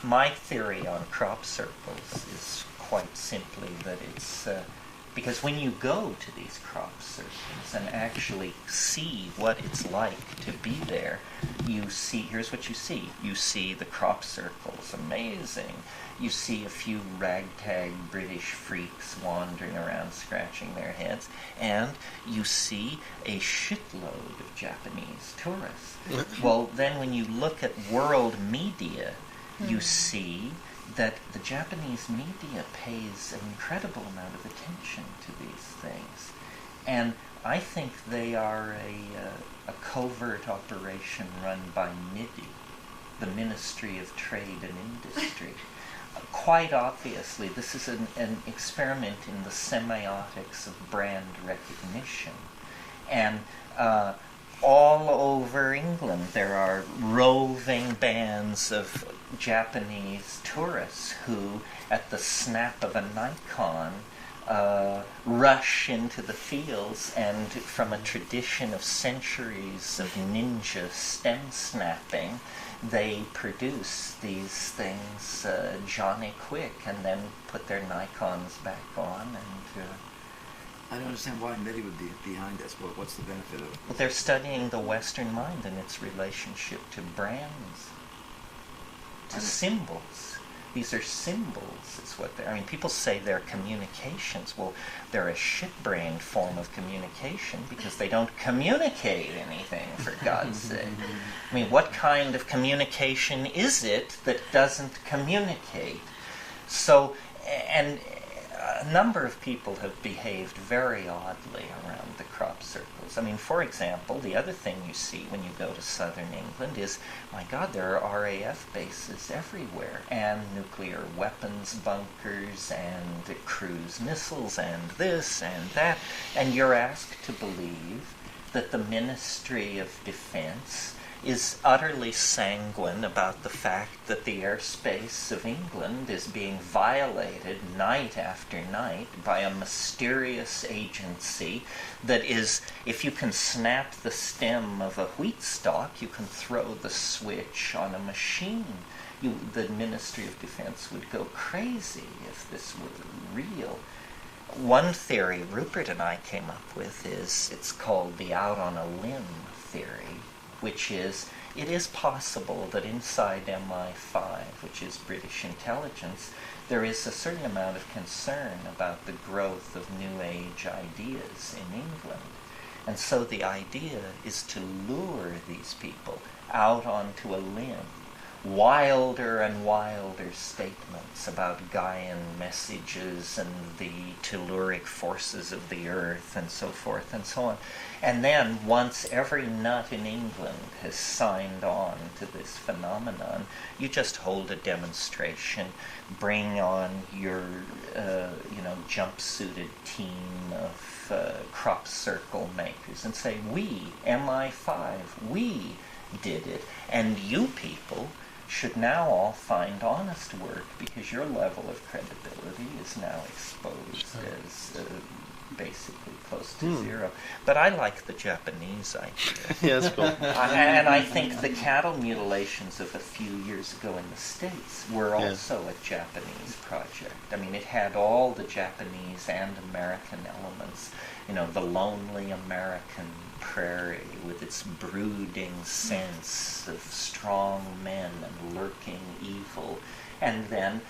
my theory on crop circles is quite simply that it's because when you go to these crop circles and actually see what it's like to be there, you see, here's what you see. You see the crop circles, amazing. You see a few ragtag British freaks wandering around scratching their heads, and you see a shitload of Japanese tourists. Well, then when you look at world media, you see that the Japanese media pays an incredible amount of attention to these things. And I think they are a covert operation run by MIDI, the Ministry of Trade and Industry. Quite obviously, this is an experiment in the semiotics of brand recognition. And all over England, there are roving bands of Japanese tourists who, at the snap of a Nikon, rush into the fields, and from a tradition of centuries of ninja stem snapping, they produce these things Johnny quick, and then put their Nikons back on. And I don't understand why MIDI would be behind this. What's the benefit of it? well, they're studying the Western mind and its relationship to brands, to symbols. These are symbols, is what they're... I mean, people say they're communications. Well, they're a shit-brained form of communication because they don't communicate anything, for God's sake. I mean, what kind of communication is it that doesn't communicate? So, and a number of people have behaved very oddly around the crop circles. I mean, for example, the other thing you see when you go to southern England is, my God, there are RAF bases everywhere, and nuclear weapons bunkers, and cruise missiles, and this and that, and you're asked to believe that the Ministry of Defense is utterly sanguine about the fact that the airspace of England is being violated night after night by a mysterious agency that is, if you can snap the stem of a wheat stalk, you can throw the switch on a machine. The Ministry of Defense would go crazy if this were real. One theory Rupert and I came up with is, it's called the out on a limb theory, which is, it is possible that inside MI5, which is British intelligence, there is a certain amount of concern about the growth of New Age ideas in England. And so the idea is to lure these people out onto a limb, wilder and wilder statements about Gaian messages and the telluric forces of the earth and so forth and so on. And then once every nut in England has signed on to this phenomenon, you just hold a demonstration, bring on your jumpsuited team of crop circle makers and say, we, MI5, we did it, and you people should now all find honest work because your level of credibility is now exposed as basically close to zero. But I like the Japanese idea. Yeah, that's cool. And I think the cattle mutilations of a few years ago in the States were also a Japanese project. I mean, it had all the Japanese and American elements. You know, the lonely American prairie with its brooding sense of strong men and lurking evil. And then,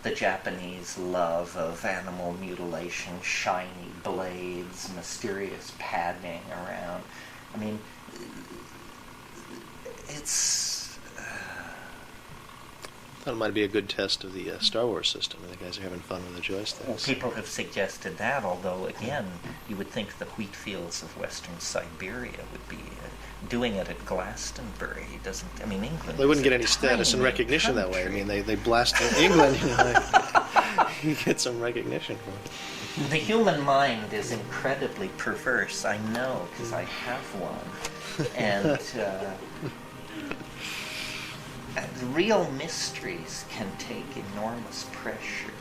the Japanese love of animal mutilation, shiny blades, mysterious padding around. I mean, it's... I thought it might be a good test of the Star Wars system. The guys are having fun with the joysticks. Well, people have suggested that, although, again, you would think the wheat fields of western Siberia would be doing it at Glastonbury. England... They wouldn't get any status and recognition that way. I mean, they blast England, you get some recognition for it. The human mind is incredibly perverse, I know, because I have one. And... real mysteries can take enormous pressure.